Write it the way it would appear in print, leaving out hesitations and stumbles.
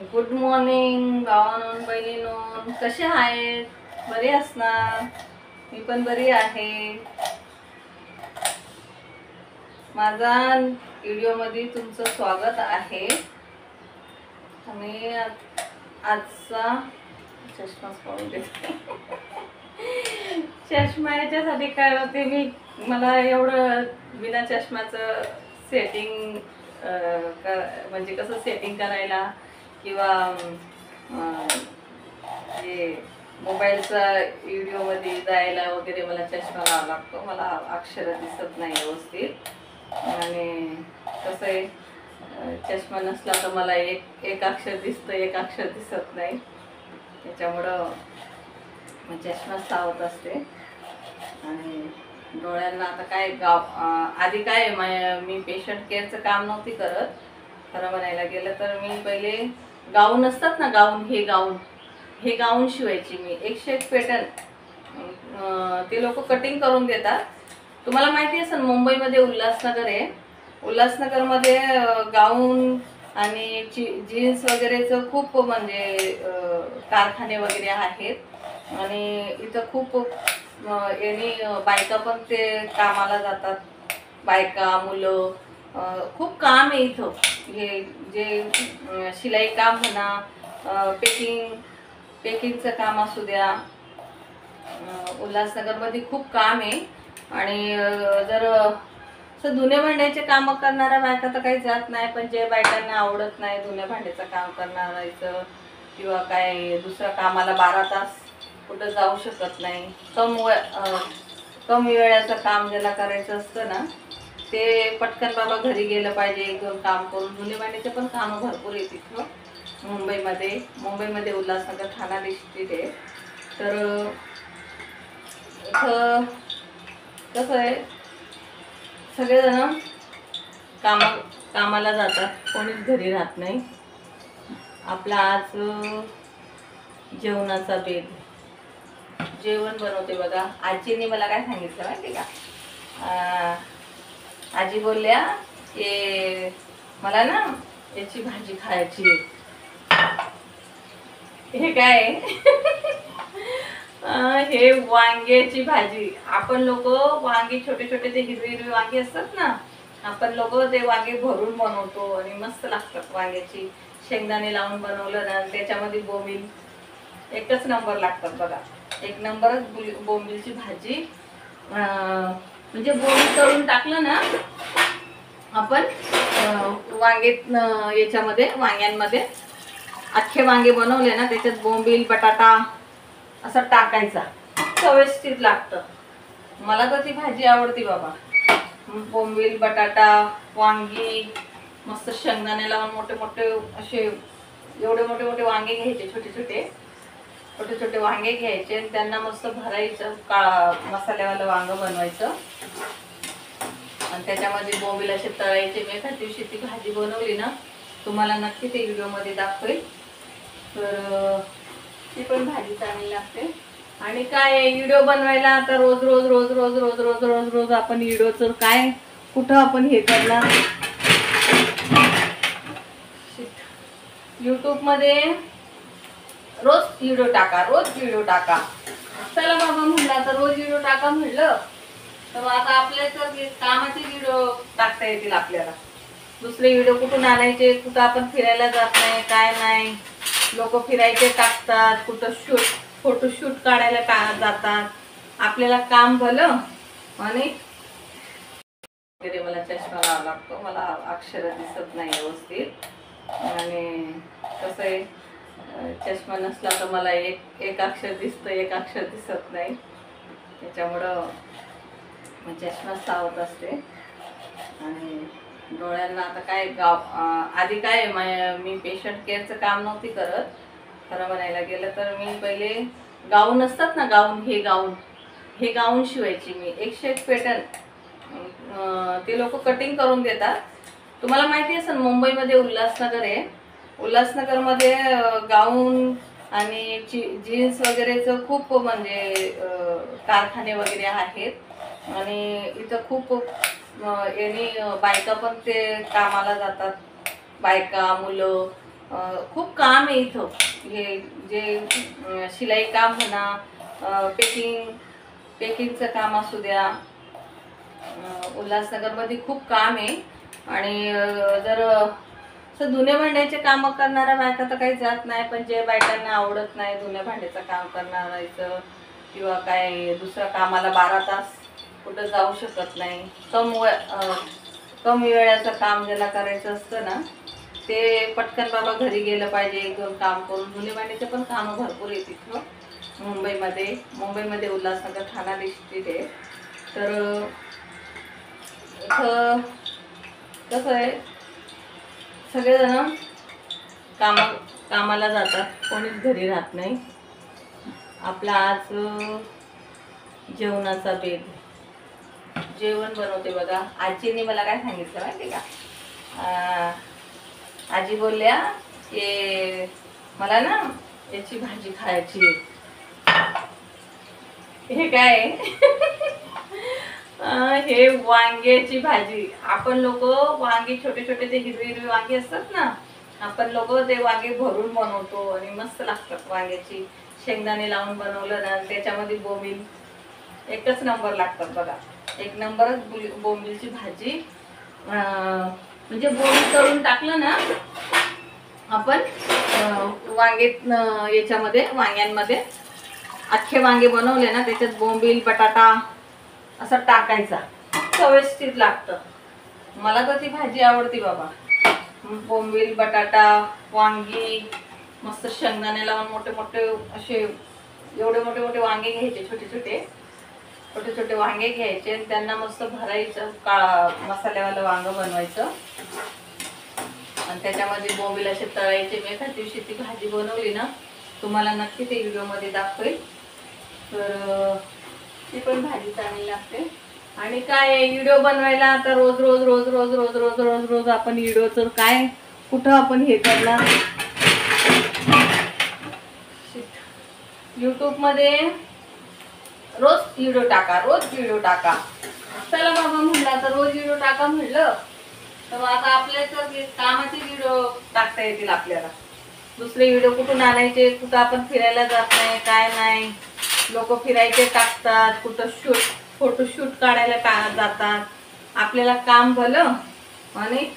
Good morning भावांनो बहिणींनो, कसे आहेत? बरे असणार. मी पण बरी आहे. माझा व्हिडिओमध्ये तुमचं स्वागत आहे. आम्ही आजचा चष्मा पाहून देते. चष्मा याच्यासाठी काय होते, मला एवढं बिना चष्माचं सेटिंग म्हणजे कसं सेटिंग करायला किंवा जे मोबाईलचा व्हिडिओमध्ये जायला वगैरे मला चष्मा लावावा लागतो. मला अक्षर दिसत नाही व्यवस्थित. आणि कसं आहे, चष्मा नसला तर मला एक अक्षर दिसतं, एक अक्षर दिसत नाही. त्याच्यामुळं चष्मा लावत असते. आणि डोळ्यांना आता काय आधी काय मी पेशंट केअरचं काम नव्हती करत. खरं म्हणायला गेलं तर मी पहिले गाऊन असतात ना, हे गाऊन शिवायची मी. 101 पॅटर्न ते लोक कटिंग करून देतात. तुम्हाला माहिती असेल, मुंबईमध्ये उल्हासनगर आहे. उल्हासनगरमध्ये गाऊन आणि जीन्स वगैरेचं खूप म्हणजे कारखाने वगैरे आहेत. आणि इथं खूप बायका पण ते कामाला जातात. बायका, मुलं, खूप काम आहे इथं. हे जे शिलाई काम म्हणा, पेकिंगचं काम असू द्या, उल्हासनगरमध्ये खूप काम आहे. आणि जर असं धुण्या भांड्याचे कामं करणाऱ्या बायका तर काही जात नाही. पण जे बायकांना आवडत नाही धुण्या भांड्याचं काम करणारायचं किंवा काय दुसऱ्या कामाला 12 तास कुठं जाऊ शकत नाही, कमी वेळाचं काम ज्याला करायचं असतं ना, ते पटकन बाबा घरी गेलं पाहिजे, 1-2 काम करून. धुणे भांड्याचे पण कामं भरपूर आहेत इथं मुंबईमध्ये उल्हासनगर ठाणा डिस्ट्रिक्ट आहे. तर इथं कसं आहे, सगळेजण कामाला जातात, कोणीच घरी राहत नाही. आपला आज जेवणाचा बेत, जेवण बनवते बघा. आजीने मला काय सांगितलं माहिती का? आजी बोलल्या की मला ना याची भाजी खायची. हे काय हे वांग्याची भाजी. आपण लोक वांगी छोटे छोटे ते हिरवी वांगी असतात ना, आपण लोक ते वांगे भरून बनवतो आणि मस्त लागतात. वांग्याची शेंगदाणे लावून बनवलं ना, त्याच्यामध्ये बोंबील एकच नंबर लागतात बघा. एक नंबरच बोंबीलची भाजी. म्हणजे बोंबील तळून टाकलं ना आपण वांग्यांमध्ये अख्खे वांगे बनवले ना, त्याच्यात बोंबील बटाटा असं टाकायचा, चविष्ट लागतं. मला तर ती भाजी आवडती बाबा. बोंबील बटाटा वांगी मस्त शेंगदाणे लावून मोठे मोठे असे एवढे मोठे मोठे वांगे घ्यायचे, छोटे छोटे वांगे घ्यायचे आणि त्यांना मस्त भरायचं. मसाल्यावालं वांग बनवायचं आणि त्याच्यामध्ये बोंबील असे तळायचे. मी एखाद दिवशी ती भाजी बनवली ना, तुम्हाला नक्की ते व्हिडिओमध्ये दाखवेल. तर ती पण भाजी चांगली लागते. आणि काय व्हिडिओ बनवायला आता रोज रोज रोज रोज रोज रोज रोज रोज आपण व्हिडिओचं काय कुठं आपण हे करणार. यूट्यूबमध्ये रोज व्हिडिओ टाका. चला बाबा म्हणलं, आता रोज व्हिडिओ टाका म्हणलं, तर आता आपल्या तर कामाचे व्हिडिओ टाकता येतील आपल्याला. दुसरे व्हिडिओ कुठून आणायचे? कुठं आपण फिरायला जात नाही, काय नाही. लोक फिरायचे टाकतात, कुठं फोटोशूट काढायला जातात. आपल्याला काम भलं आणि मला चष्मा लावावा लागतो. मला अक्षर दिसत नाही व्यवस्थित. आणि कसं आहे, चष्मा नसला तर मला एक अक्षर दिसतं, एक अक्षर दिसत नाही. त्याच्यामुळं चष्मा लावत असते. आणि डोळ्यांना आता काय आधी काय मी पेशंट केअरचं काम नव्हती करत. खरं म्हणायला गेलं तर मी पहिले गाऊन असतात ना, हे गाऊन शिवायची मी. 101 पॅटर्न ते लोक कटिंग करून देतात. तुम्हाला माहिती असेल, मुंबईमध्ये उल्हासनगर आहे. उल्हासनगरमध्ये गाऊन आणि जीन्स वगैरेचं खूप म्हणजे कारखाने वगैरे आहेत. आणि इथं खूप बायका पण ते कामाला जातात. बायका, मुलं, खूप काम आहे इथं. हे जे शिलाई काम म्हणा, पेकिंगचं काम असू द्या, उल्हासनगरमध्ये खूप काम आहे. आणि जर असं धुणे भांड्याचे कामं करणाऱ्या बायका तर काही जात नाही, पण जे बायकांना आवडत नाही धुणे भांड्याचं काम करणारायचं किंवा काय दुसऱ्या कामाला 12 तास कुठं जाऊ शकत नाही, कमी वेळाचं काम ज्याला करायचं असतं ना, ते पटकन बाबा घरी गेलं पाहिजे, 1-2 काम करून. धुणे भांड्याचे पण कामं भरपूर आहेत तिथं मुंबईमध्ये उल्हासनगर ठाणा डिस्ट्रिक्ट आहे. तर इथं कसं आहे, सगळेजण कामाला जातात, कोणीच घरी राहत नाही. आपला आज जेवणाचा बेत, जेवण बनवते बघा. आजीने मला काय सांगितलं माहिती का? आजी बोलल्या की मला ना याची भाजी खायची. हे काय हे वांग्याची भाजी. आपण लोक वांगे छोटे छोटे ते हिरवी वांगे असतात ना, आपण लोक ते वांगे भरून बनवतो आणि मस्त लागतात. वांग्याची शेंगदाणे लावून बनवलं ना, त्याच्यामध्ये बोंबील एकच नंबर लागतात बघा. एक नंबरच बोंबीलची भाजी. म्हणजे बोंबील तळून टाकलं ना आपण वांग्यांमध्ये अख्खे वांगे बनवले ना, त्याच्यात बोंबील बटाटा असं टाकायचा. खूप चविष्ट लागतं. मला तर ती भाजी आवडती बाबा. बोंबील बटाटा वांगी मस्त शेंगदाणे लावून मोठे मोठे असे एवढे मोठे मोठे वांगे घ्यायचे, छोटे छोटे वांगे घ्यायचे आणि त्यांना मस्त भरायचं. मसाल्यावालं वांग बनवायचं आणि त्याच्यामध्ये बोंबील असे तळायचे. मी एखाद दिवशी ती भाजी बनवली ना, तुम्हाला नक्की ते व्हिडिओमध्ये दाखवेल. तर ती पण भाजी चांगली लागते. आणि काय व्हिडिओ बनवायला आता रोज आपण व्हिडिओचं काय कुठं आपण हे करणार. यूट्यूबमध्ये रोज व्हिडिओ टाका. चला बाबा म्हणलं तर रोज व्हिडिओ टाका म्हणलं, तर आता आपल्या तर कामाचे व्हिडिओ टाकता येतील आपल्याला. दुसरे व्हिडिओ कुठून आणायचे? कुठं आपण फिरायला जात नाही, काय नाही. लोक फिरायचे टाकतात, कुठं फोटोशूट काढायला जातात. आपल्याला काम भलं आणि